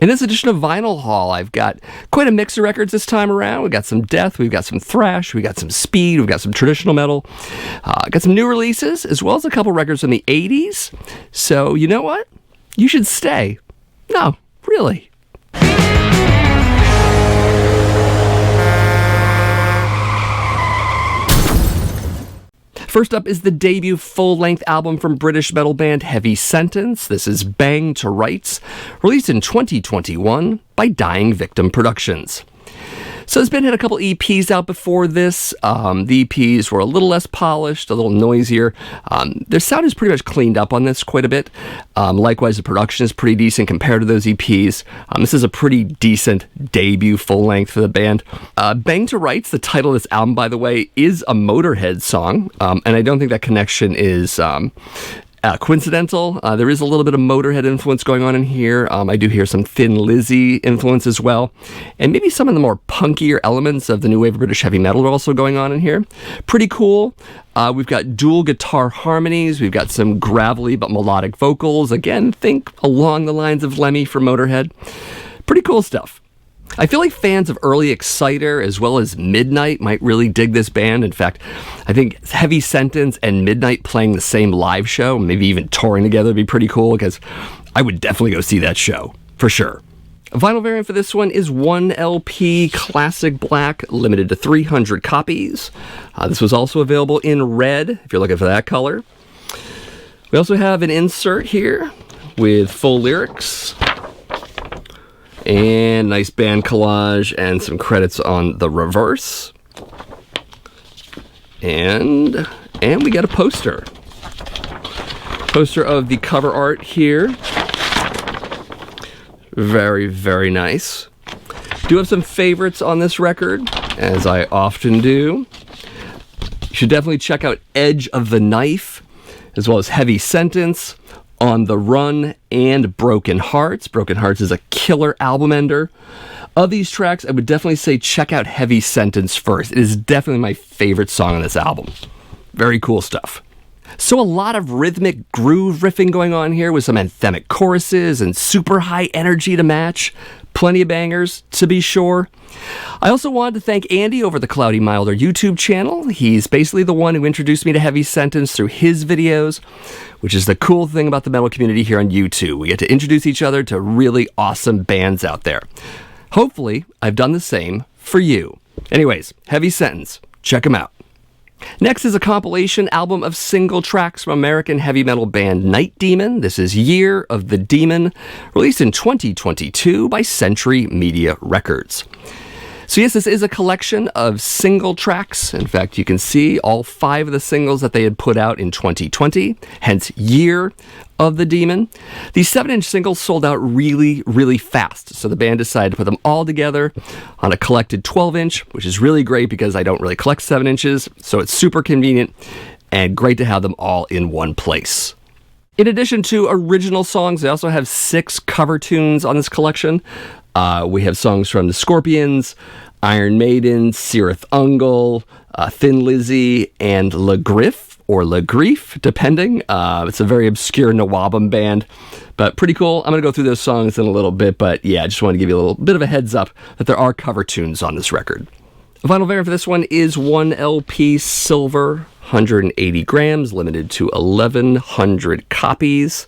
In this edition of Vinyl Haul, I've got quite a mix of records this time around. We've got some death, we've got some thrash, we've got some speed, we've got some traditional metal. Got some new releases, as well as a couple records from the 80s. So, you know what? You should stay. No, really. First up is the debut full-length album from British metal band Heavy Sentence. This is Bang to Rights, released in 2021 by Dying Victim Productions. So this band had a couple EPs out before this. The EPs were a little less polished, a little noisier. Their sound is pretty much cleaned up on this quite a bit. Likewise, the production is pretty decent compared to those EPs. This is a pretty decent debut full-length for the band. Bang to Rights, the title of this album, by the way, is a Motorhead song, and I don't think that connection is coincidental. There is a little bit of Motorhead influence going on in here. I do hear some Thin Lizzy influence as well. And maybe some of the more punkier elements of the new wave of British heavy metal are also going on in here. Pretty cool. We've got dual guitar harmonies. We've got some gravelly but melodic vocals. Again, think along the lines of Lemmy from Motorhead. Pretty cool stuff. I feel like fans of early Exciter as well as Midnight might really dig this band. In fact, I think Heavy Sentence and Midnight playing the same live show, maybe even touring together, would be pretty cool, because I would definitely go see that show, for sure. A vinyl variant for this one is 1 LP Classic Black, limited to 300 copies. This was also available in red, if you're looking for that color. We also have an insert here with full lyrics, and nice band collage and some credits on the reverse. And we got a poster. Poster of the cover art here. Very, very nice. Do have some favorites on this record, as I often do. You should definitely check out Edge of the Knife, as well as Heavy Sentence, On the Run, and Broken Hearts. Broken Hearts is a killer album ender. Of these tracks, I would definitely say check out Heavy Sentence first. It is definitely my favorite song on this album. Very cool stuff. So a lot of rhythmic groove riffing going on here with some anthemic choruses and super high energy to match. Plenty of bangers, to be sure. I also wanted to thank Andy over the Cloudy Milder YouTube channel. He's basically the one who introduced me to Heavy Sentence through his videos, which is the cool thing about the metal community here on YouTube. We get to introduce each other to really awesome bands out there. Hopefully, I've done the same for you. Anyways, Heavy Sentence. Check them out. Next is a compilation album of single tracks from American heavy metal band Night Demon. This is Year of the Demon, released in 2022 by Century Media Records. So yes, this is a collection of single tracks. In fact, you can see all 5 of the singles that they had put out in 2020, hence Year of the Demon. These 7-inch singles sold out really, really fast, so the band decided to put them all together on a collected 12-inch, which is really great because I don't really collect 7 inches, so it's super convenient and great to have them all in one place. In addition to original songs, they also have 6 cover tunes on this collection. We have songs from the Scorpions, Iron Maiden, Cirith Ungol, Thin Lizzy, and Le Griff, or Le Grief, depending. It's a very obscure Nawabum band, but pretty cool. I'm going to go through those songs in a little bit, but yeah, I just want to give you a little bit of a heads up that there are cover tunes on this record. The vinyl variant for this one is 1 LP Silver, 180 grams, limited to 1,100 copies.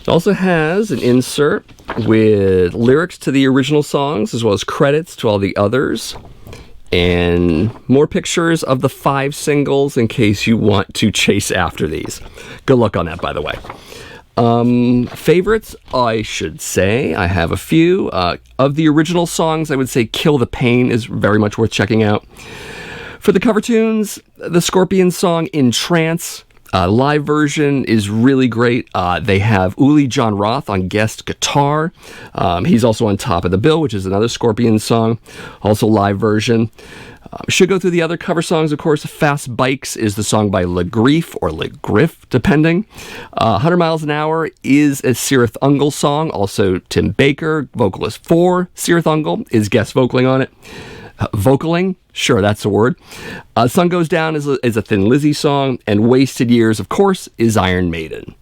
It also has an insert with lyrics to the original songs, as well as credits to all the others, and more pictures of the 5 singles in case you want to chase after these. Good luck on that, by the way. Favorites, I should say. I have a few. Of the original songs, I would say Kill the Pain is very much worth checking out. For the cover tunes, the Scorpions song In Trance, live version is really great. They have Uli John Roth on guest guitar. He's also on Top of the Bill, which is another Scorpions song, also live version. Should go through the other cover songs, of course. Fast Bikes is the song by Le Grief, or Le Griff, depending. 100 Miles an Hour is a Cirith Ungol song. Also, Tim Baker, vocalist for Cirith Ungol, is guest vocaling on it. Vocaling? Sure, that's the word. Sun Goes Down is a Thin Lizzy song, and Wasted Years, of course, is Iron Maiden.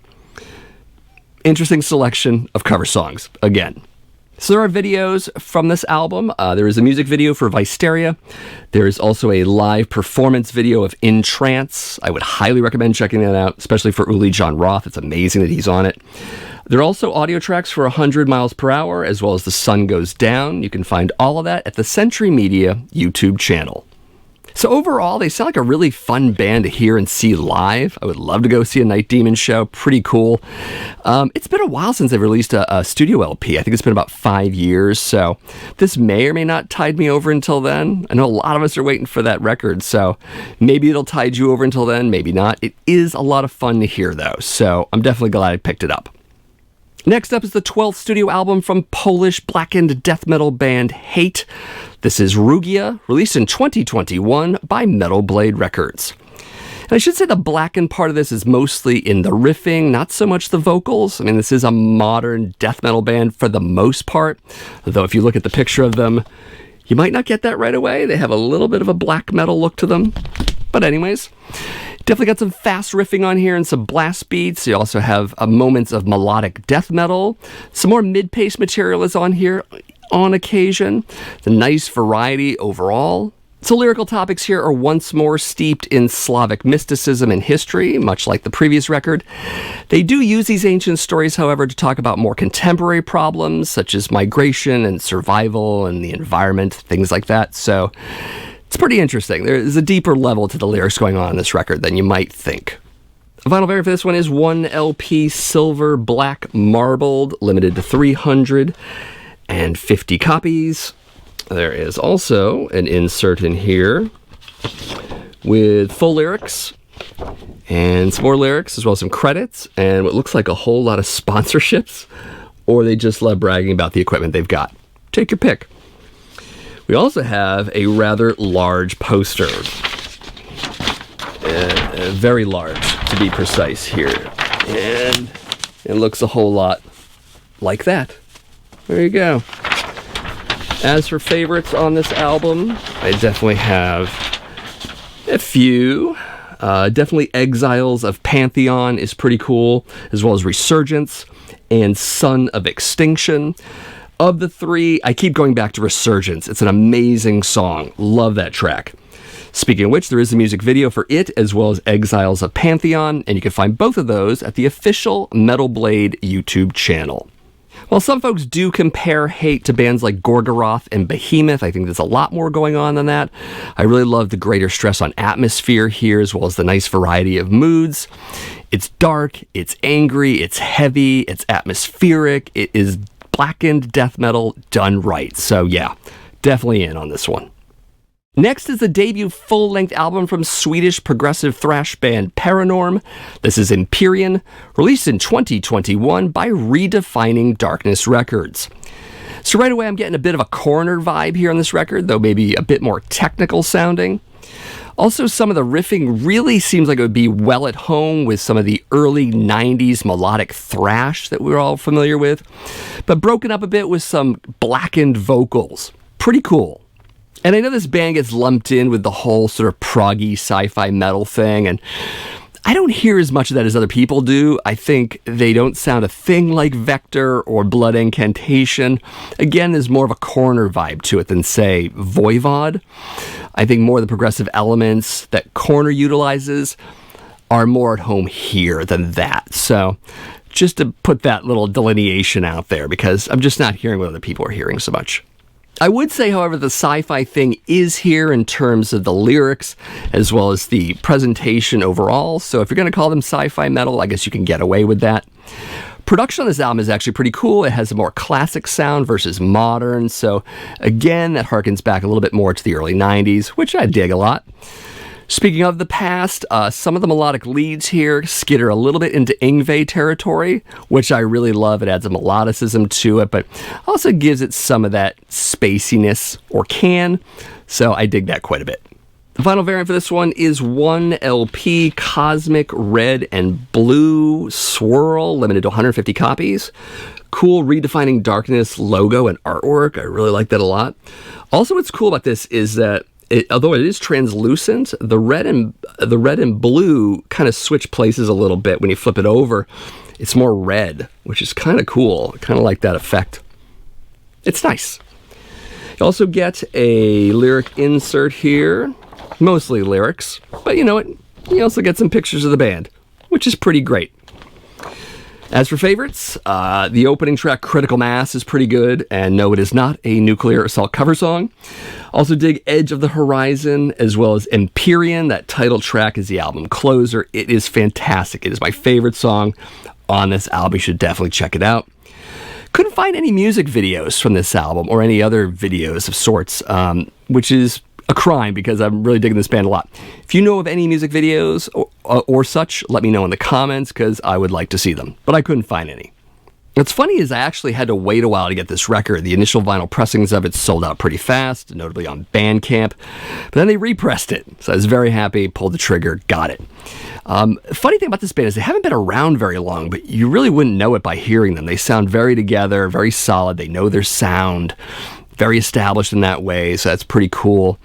interesting selection of cover songs, again. So there are videos from this album. There is a music video for Visteria. There is also a live performance video of In Trance. I would highly recommend checking that out, especially for Uli John Roth. It's amazing that he's on it. There are also audio tracks for 100 miles per hour, as well as The Sun Goes Down. You can find all of that at the Century Media YouTube channel. So overall, they sound like a really fun band to hear and see live. I would love to go see a Night Demon show. Pretty cool. It's been a while since they've released a studio LP. I think it's been about 5 years, so this may or may not tide me over until then. I know a lot of us are waiting for that record, so maybe it'll tide you over until then, maybe not. It is a lot of fun to hear, though, so I'm definitely glad I picked it up. Next up is the 12th studio album from Polish blackened death metal band Hate. This is Rugia, released in 2021 by Metal Blade Records. And I should say the blackened part of this is mostly in the riffing, not so much the vocals. I mean, this is a modern death metal band for the most part, though if you look at the picture of them, you might not get that right away. They have a little bit of a black metal look to them. But anyways, definitely got some fast riffing on here and some blast beats. You also have moments of melodic death metal. Some more mid-pace material is on here on occasion. It's a nice variety overall. So lyrical topics here are once more steeped in Slavic mysticism and history, much like the previous record. They do use these ancient stories, however, to talk about more contemporary problems, such as migration and survival and the environment, things like that. So it's pretty interesting. There is a deeper level to the lyrics going on in this record than you might think. The vinyl variant for this one is 1 LP silver black marbled, limited to 350 copies. There is also an insert in here with full lyrics and some more lyrics, as well as some credits and what looks like a whole lot of sponsorships, or they just love bragging about the equipment they've got. Take your pick. We also have a rather large poster, very large to be precise here, and it looks a whole lot like that. There you go. As for favorites on this album, I definitely have a few. Definitely Exiles of Pantheon is pretty cool, as well as Resurgence and Son of Extinction. Of the three, I keep going back to Resurgence. It's an amazing song. Love that track. Speaking of which, there is a music video for it, as well as Exiles of Pantheon, and you can find both of those at the official Metal Blade YouTube channel. While some folks do compare Hate to bands like Gorgoroth and Behemoth, I think there's a lot more going on than that. I really love the greater stress on atmosphere here, as well as the nice variety of moods. It's dark, it's angry, it's heavy, it's atmospheric, it is blackened death metal done right. So yeah, definitely in on this one. Next is the debut full-length album from Swedish progressive thrash band Paranorm. This is Empyrean, released in 2021 by Redefining Darkness Records. So right away I'm getting a bit of a Coroner vibe here on this record, though maybe a bit more technical sounding. Also, some of the riffing really seems like it would be well at home with some of the early 90s melodic thrash that we're all familiar with, but broken up a bit with some blackened vocals. Pretty cool. And I know this band gets lumped in with the whole sort of proggy sci-fi metal thing, and I don't hear as much of that as other people do. I think they don't sound a thing like Vector or Blood Incantation. Again, there's more of a Coroner vibe to it than, say, Voivod. I think more of the progressive elements that Coroner utilizes are more at home here than that. So just to put that little delineation out there, because I'm just not hearing what other people are hearing so much. I would say, however, the sci-fi thing is here in terms of the lyrics as well as the presentation overall. So if you're going to call them sci-fi metal, I guess you can get away with that. Production on this album is actually pretty cool. It has a more classic sound versus modern. So again, that harkens back a little bit more to the early 90s, which I dig a lot. Speaking of the past, some of the melodic leads here skitter a little bit into Yngwie territory, which I really love. It adds a melodicism to it, but also gives it some of that spaciness, or can, so I dig that quite a bit. The final variant for this one is 1 LP Cosmic Red and Blue Swirl, limited to 150 copies. Cool Redefining Darkness logo and artwork. I really like that a lot. Also, what's cool about this is that although it is translucent, the red and blue kind of switch places a little bit when you flip it over. it's more red, which is kind of cool. I kind of like that effect. It's nice. You also get a lyric insert here, mostly lyrics, but you know what? You also get some pictures of the band, which is pretty great. As for favorites, the opening track, Critical Mass, is pretty good, and no, it is not a Nuclear Assault cover song. Also dig Edge of the Horizon, as well as Empyrean. That title track is the album closer. It is fantastic. It is my favorite song on this album. You should definitely check it out. Couldn't find any music videos from this album, or any other videos of sorts, which is a crime because I'm really digging this band a lot. If you know of any music videos or such, let me know in the comments because I would like to see them, but I couldn't find any. What's funny is I actually had to wait a while to get this record. The initial vinyl pressings of it sold out pretty fast, notably on Bandcamp, but then they repressed it, so I was very happy, pulled the trigger, got it. Funny thing about this band is they haven't been around very long, but you really wouldn't know it by hearing them. They sound very together, very solid, they know their sound, very established in that way, so that's pretty cool.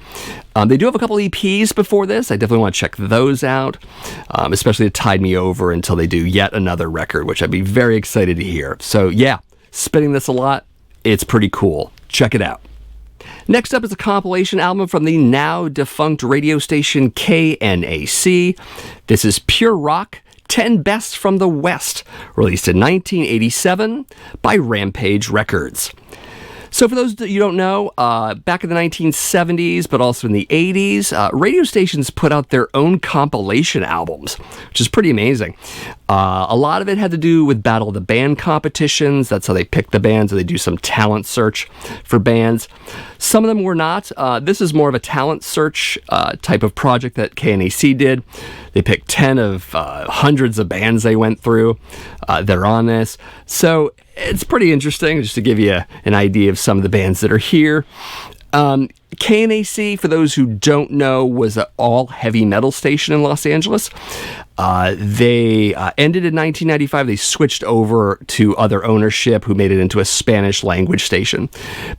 They do have a couple EPs before this. I definitely want to check those out, especially the Tide Me Over until they do yet another record, which I'd be very excited to hear. So yeah, spinning this a lot. It's pretty cool. Check it out. Next up is a compilation album from the now defunct radio station KNAC. This is Pure Rock, 10 Best from the West, released in 1987 by Rampage Records. So for those that you don't know, back in the 1970s, but also in the 80s, radio stations put out their own compilation albums, which is pretty amazing. A lot of it had to do with Battle of the Band competitions. That's how they pick the bands, or they do some talent search for bands. Some of them were not. This is more of a talent search type of project that KNAC did. They picked 10 of hundreds of bands they went through that are on this. So it's pretty interesting, just to give you an idea of some of the bands that are here. KNAC, for those who don't know, was an all-heavy metal station in Los Angeles. They ended in 1995. They switched over to other ownership who made it into a Spanish-language station.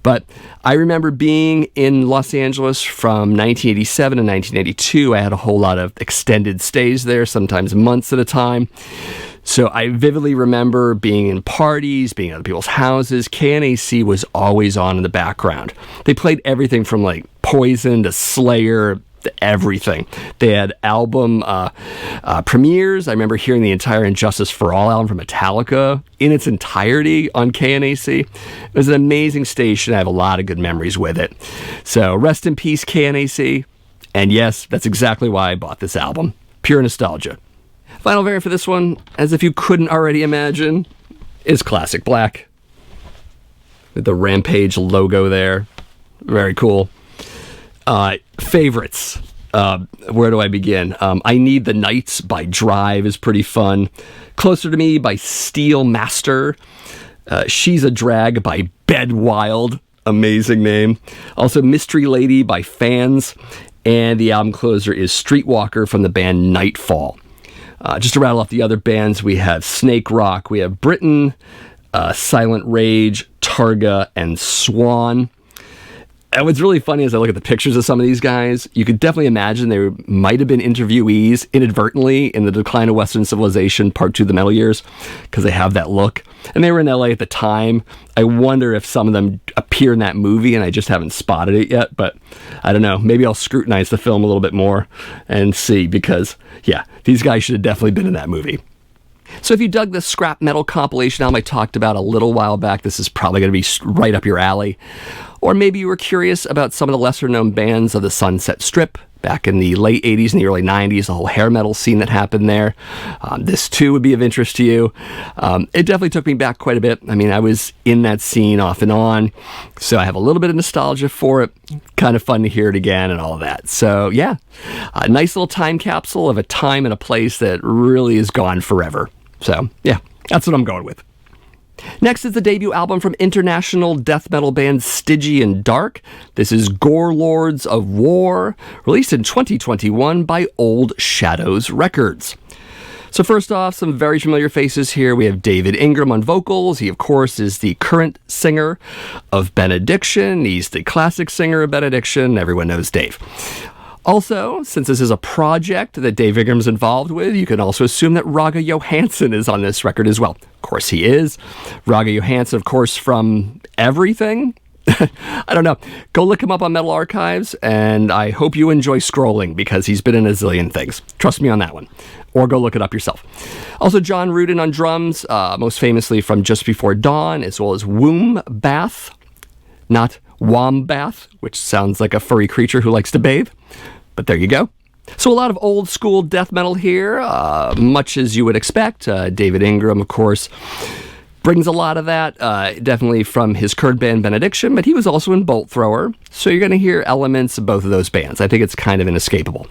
But I remember being in Los Angeles from 1987 to 1982. I had a whole lot of extended stays there, sometimes months at a time. So I vividly remember being in parties, being at other people's houses. KNAC was always on in the background. They played everything from like Poison to Slayer, to everything. They had album premieres. I remember hearing the entire Injustice for All album from Metallica in its entirety on KNAC. It was an amazing station. I have a lot of good memories with it. So rest in peace, KNAC. And yes, that's exactly why I bought this album. Pure nostalgia. Final variant for this one, as if you couldn't already imagine, is Classic Black. With the Rampage logo there. Very cool. Favorites. Where do I begin? I Need the Nights by Drive is pretty fun. Closer to Me by Steel Master. She's a Drag by Bedwild. Amazing name. Also Mystery Lady by Fans. And the album closer is Streetwalker from the band Nightfall. Just to rattle off the other bands, we have Snake Rock, we have Britain, Silent Rage, Targa, and Swan. And what's really funny as I look at the pictures of some of these guys, you could definitely imagine they might have been interviewees inadvertently in The Decline of Western Civilization, Part 2, The Metal Years, because they have that look. And they were in LA at the time. I wonder if some of them appear in that movie and I just haven't spotted it yet, but I don't know. Maybe I'll scrutinize the film a little bit more and see, because, yeah, these guys should have definitely been in that movie. So if you dug the scrap metal compilation album I talked about a little while back, this is probably going to be right up your alley. Or maybe you were curious about some of the lesser-known bands of the Sunset Strip back in the late 80s and the early 90s, the whole hair metal scene that happened there. This, too, would be of interest to you. It definitely took me back quite a bit. I mean, I was in that scene off and on, so I have a little bit of nostalgia for it. Kind of fun to hear it again and all of that. So, yeah, a nice little time capsule of a time and a place that really is gone forever. So, yeah, that's what I'm going with. Next is the debut album from international death metal band Stygian Dark. This is Gore Lords of War, released in 2021 by Old Shadows Records. So first off, some very familiar faces here. We have David Ingram on vocals. He, of course, is the current singer of Benediction. He's the classic singer of Benediction. Everyone knows Dave. Also, since this is a project that Dave Ingram's involved with, you can also assume that Raga Johansson is on this record as well. Of course he is. Raga Johansson, of course, from everything. I don't know. Go look him up on Metal Archives, and I hope you enjoy scrolling because he's been in a zillion things. Trust me on that one. Or go look it up yourself. Also, John Rudin on drums, most famously from Just Before Dawn, as well as Womb Bath, not Wombath, which sounds like a furry creature who likes to bathe. But there you go. So a lot of old school death metal here, much as you would expect. David Ingram, of course, brings a lot of that, definitely from his current band Benediction, but he was also in Bolt Thrower, so you're going to hear elements of both of those bands. I think it's kind of inescapable.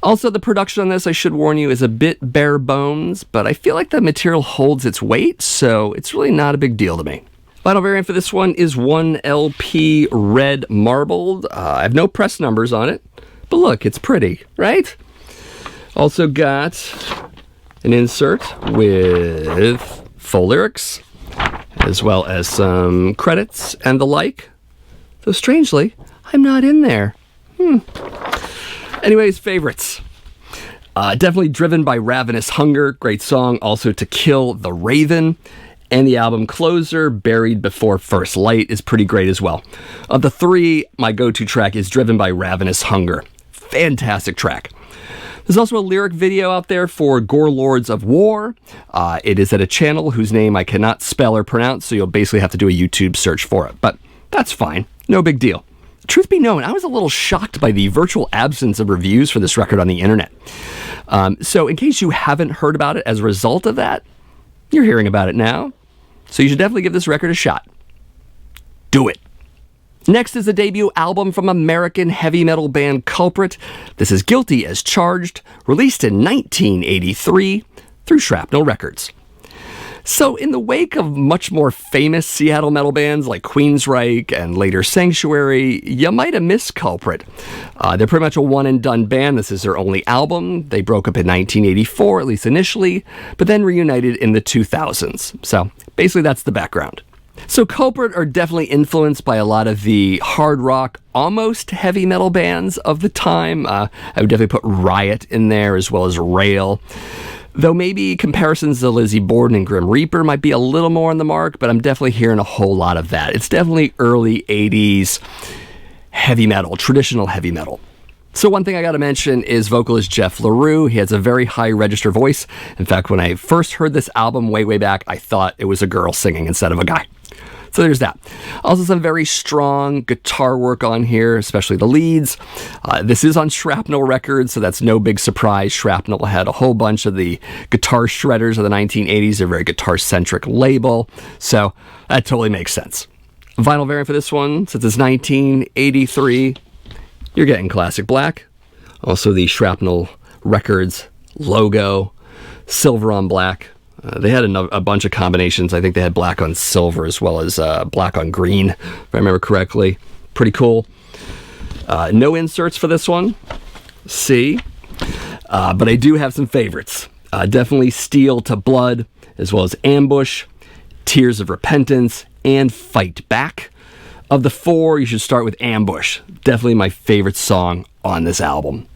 Also, the production on this, I should warn you, is a bit bare bones, but I feel like the material holds its weight, so it's really not a big deal to me. Final variant for this one is 1LP Red Marbled. I have no press numbers on it, but look, it's pretty, right? Also got an insert with full lyrics, as well as some credits and the like. Though strangely, I'm not in there. Anyways, favorites. Definitely Driven by Ravenous Hunger. Great song. Also To Kill the Raven. And the album closer, Buried Before First Light, is pretty great as well. Of the three, my go-to track is Driven by Ravenous Hunger. Fantastic track. There's also a lyric video out there for Gore Lords of War. It is at a channel whose name I cannot spell or pronounce, so you'll basically have to do a YouTube search for it. But that's fine. No big deal. Truth be known, I was a little shocked by the virtual absence of reviews for this record on the internet. So in case you haven't heard about it as a result of that, you're hearing about it now. So you should definitely give this record a shot. Do it. Next is the debut album from American heavy metal band Culprit. This is Guilty as Charged, released in 1983 through Shrapnel Records. So in the wake of much more famous Seattle metal bands like Queensryche and later Sanctuary, you might have missed Culprit. They're pretty much a one-and-done band. This is their only album. They broke up in 1984, at least initially, but then reunited in the 2000s. So basically that's the background. So Culprit are definitely influenced by a lot of the hard rock, almost heavy metal bands of the time. I would definitely put Riot in there as well as Rail. Though maybe comparisons to Lizzie Borden and Grim Reaper might be a little more on the mark, but I'm definitely hearing a whole lot of that. It's definitely early 80s heavy metal, traditional heavy metal. So one thing I got to mention is vocalist Jeff LaRue. He has a very high register voice. In fact, when I first heard this album way back, I thought it was a girl singing instead of a guy. So there's that. Also some very strong guitar work on here, especially the leads. This is on Shrapnel Records, so that's no big surprise. Shrapnel had a whole bunch of the guitar shredders of the 1980s. They're a very guitar-centric label, so that totally makes sense. Vinyl variant for this one, since it's 1983, you're getting classic black. Also the Shrapnel Records logo, silver on black. They had a bunch of combinations. I think they had black on silver as well as black on green, if I remember correctly. Pretty cool. No inserts for this one. C. But I do have some favorites. Definitely Steel to Blood, as well as Ambush, Tears of Repentance, and Fight Back. Of the four, you should start with Ambush. Definitely my favorite song on this album.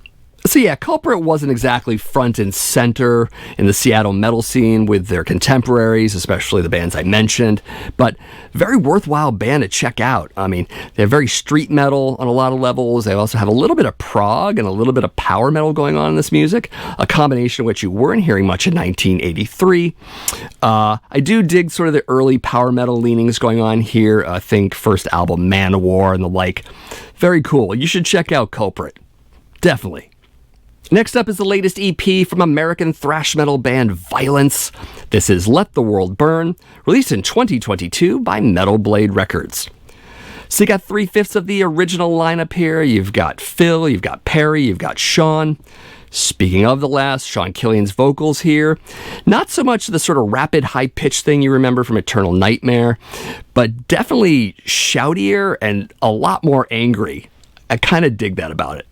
So yeah, Culprit wasn't exactly front and center in the Seattle metal scene with their contemporaries, especially the bands I mentioned, but very worthwhile band to check out. I mean, they're very street metal on a lot of levels. They also have a little bit of prog and a little bit of power metal going on in this music, a combination of which you weren't hearing much in 1983. I do dig sort of the early power metal leanings going on here. I think first album, Manowar and the like. Very cool. You should check out Culprit. Definitely. Next up is the latest EP from American thrash metal band Vio-Lence. This is Let the World Burn, released in 2022 by Metal Blade Records. So you got 3/5 of the original lineup here. You've got Phil, you've got Perry, you've got Sean. Speaking of the last, Sean Killian's vocals here. Not so much the sort of rapid high-pitched thing you remember from Eternal Nightmare, but definitely shoutier and a lot more angry. I kind of dig that about it.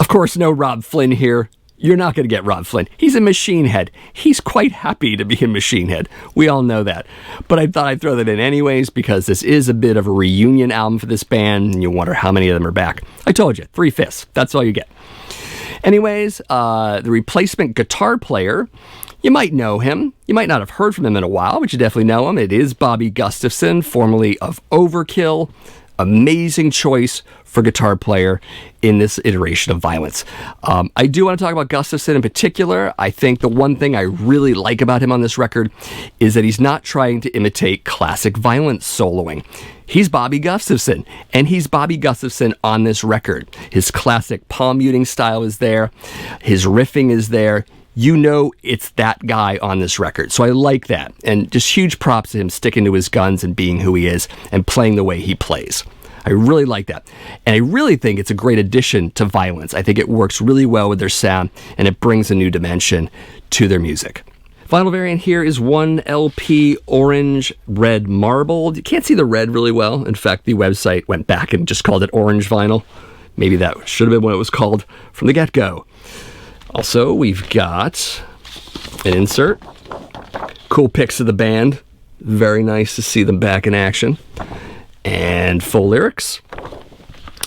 Of course, no Rob Flynn here. You're not going to get Rob Flynn. He's a Machine Head. He's quite happy to be a Machine Head. We all know that. But I thought I'd throw that in anyways because this is a bit of a reunion album for this band, and you wonder how many of them are back. I told you, 3/5. That's all you get. Anyways, the replacement guitar player, you might know him. You might not have heard from him in a while, but you definitely know him. It is Bobby Gustafson, formerly of Overkill. Amazing choice for guitar player in this iteration of Vio-Lence. I do want to talk about Gustafson in particular. I think the one thing I really like about him on this record is that he's not trying to imitate classic Vio-Lence soloing. He's Bobby Gustafson, and he's Bobby Gustafson on this record. His classic palm muting style is there. His riffing is there. You know it's that guy on this record. So I like that. And just huge props to him sticking to his guns and being who he is and playing the way he plays. I really like that. And I really think it's a great addition to Vio-Lence. I think it works really well with their sound and it brings a new dimension to their music. Final variant here is 1 LP Orange Red Marbled. You can't see the red really well. In fact, the website went back and just called it Orange Vinyl. Maybe that should have been what it was called from the get-go. Also, we've got an insert. Cool pics of the band. Very nice to see them back in action. And full lyrics.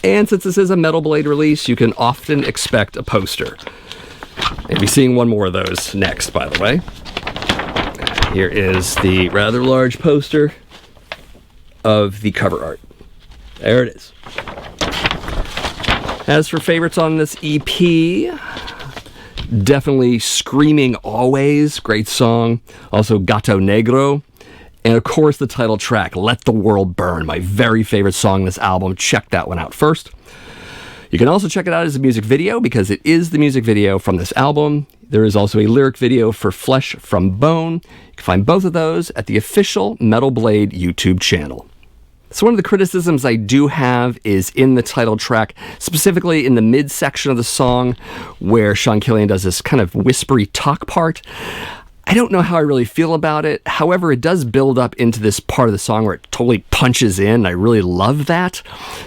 And since this is a Metal Blade release, you can often expect a poster. Maybe seeing one more of those next, by the way. Here is the rather large poster of the cover art. There it is. As for favorites on this EP, definitely Screaming Always, great song. Also Gato Negro. And of course the title track, Let the World Burn, my very favorite song on this album. Check that one out first. You can also check it out as a music video because it is the music video from this album. There is also a lyric video for Flesh from Bone. You can find both of those at the official Metal Blade YouTube channel. So one of the criticisms I do have is in the title track, specifically in the midsection of the song where Sean Killian does this kind of whispery talk part. I don't know how I really feel about it. However, it does build up into this part of the song where it totally punches in. I really love that.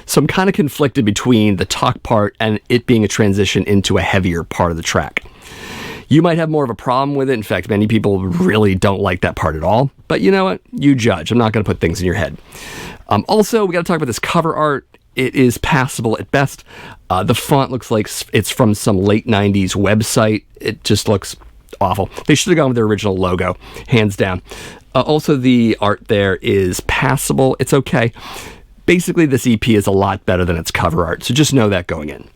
So I'm kind of conflicted between the talk part and it being a transition into a heavier part of the track. You might have more of a problem with it. In fact, many people really don't like that part at all. But you know what? You judge. I'm not going to put things in your head. Also, we got to talk about this cover art. It is passable at best. The font looks like it's from some late 90s website. It just looks awful. They should have gone with their original logo, hands down. Also, the art there is passable. It's okay. Basically, this EP is a lot better than its cover art, so just know that going in.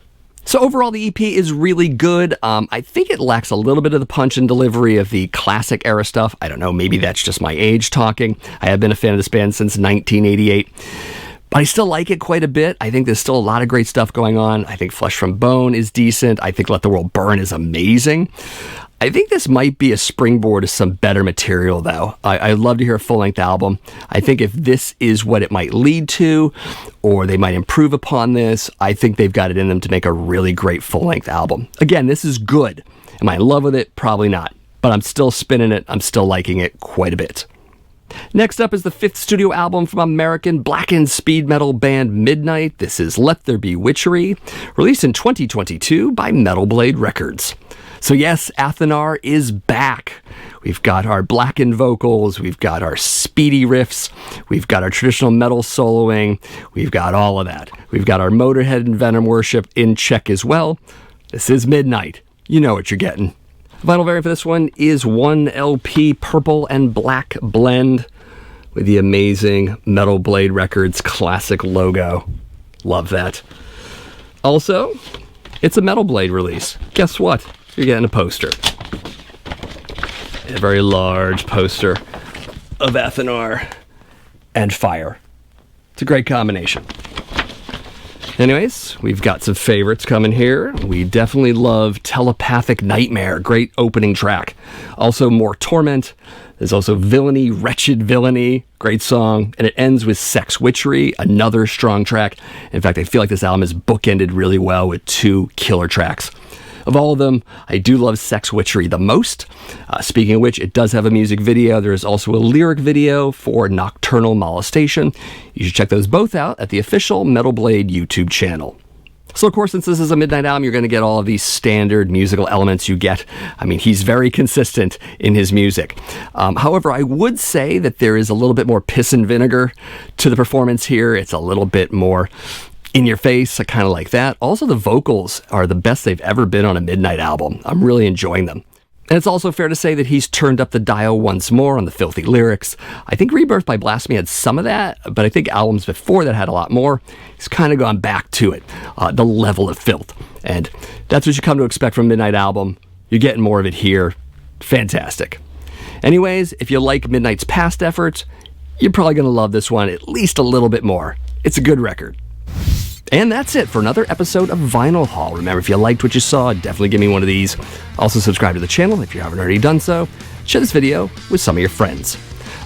So overall, the EP is really good. I think it lacks a little bit of the punch and delivery of the classic era stuff. I don't know, maybe that's just my age talking. I have been a fan of this band since 1988. But I still like it quite a bit. I think there's still a lot of great stuff going on. I think Flesh from Bone is decent. I think Let the World Burn is amazing. I think this might be a springboard to some better material, though. I'd love to hear a full-length album. I think if this is what it might lead to, or they might improve upon this, I think they've got it in them to make a really great full-length album. Again, this is good. Am I in love with it? Probably not. But I'm still spinning it. I'm still liking it quite a bit. Next up is the 5th studio album from American blackened speed metal band Midnight. This is Let There Be Witchery, released in 2022 by Metal Blade Records. So yes, Athanar is back. We've got our blackened vocals, we've got our speedy riffs, we've got our traditional metal soloing, we've got all of that. We've got our Motorhead and Venom worship in check as well. This is Midnight. You know what you're getting. Vinyl variant for this one is 1 LP Purple and Black blend with the amazing Metal Blade Records classic logo. Love that. Also, it's a Metal Blade release. Guess what? You're getting a poster. A very large poster of Athanar and fire. It's a great combination. Anyways, we've got some favorites coming here. We definitely love Telepathic Nightmare. Great opening track. Also, More Torment. There's also Villainy, Wretched Villainy. Great song. And it ends with Sex Witchery, another strong track. In fact, I feel like this album is bookended really well with 2 killer tracks. Of all of them, I do love Sex Witchery the most. Speaking of which, it does have a music video. There is also a lyric video for Nocturnal Molestation. You should check those both out at the official Metal Blade YouTube channel. So, of course, since this is a midnight album, you're going to get all of these standard musical elements you get. I mean, he's very consistent in his music. However, I would say that there is a little bit more piss and vinegar to the performance here. It's a little bit more in your face. I kind of like that. Also, the vocals are the best they've ever been on a midnight album. I'm really enjoying them. And it's also fair to say that he's turned up the dial once more on the filthy lyrics. I think Rebirth by Blasphemy had some of that, but I think albums before that had a lot more. He's kind of gone back to it, the level of filth. And that's what you come to expect from a midnight album. You're getting more of it here. Fantastic. Anyways, if you like Midnight's past efforts, you're probably going to love this one at least a little bit more. It's a good record. And that's it for another episode of Vinyl Haul. Remember, if you liked what you saw, definitely give me one of these. Also, subscribe to the channel if you haven't already done so. Share this video with some of your friends.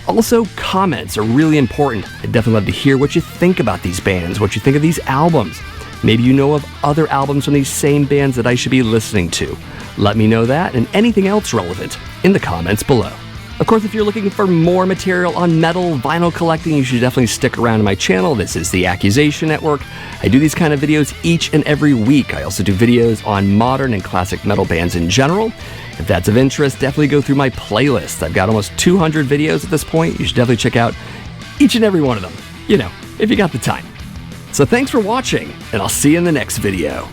Also, comments are really important. I'd definitely love to hear what you think about these bands, what you think of these albums. Maybe you know of other albums from these same bands that I should be listening to. Let me know that and anything else relevant in the comments below. Of course, if you're looking for more material on metal vinyl collecting, you should definitely stick around to my channel. This is the Accusation Network. I do these kind of videos each and every week. I also do videos on modern and classic metal bands in general. If that's of interest, definitely go through my playlist. I've got almost 200 videos at this point. You should definitely check out each and every one of them, you know, if you got the time. So thanks for watching, and I'll see you in the next video.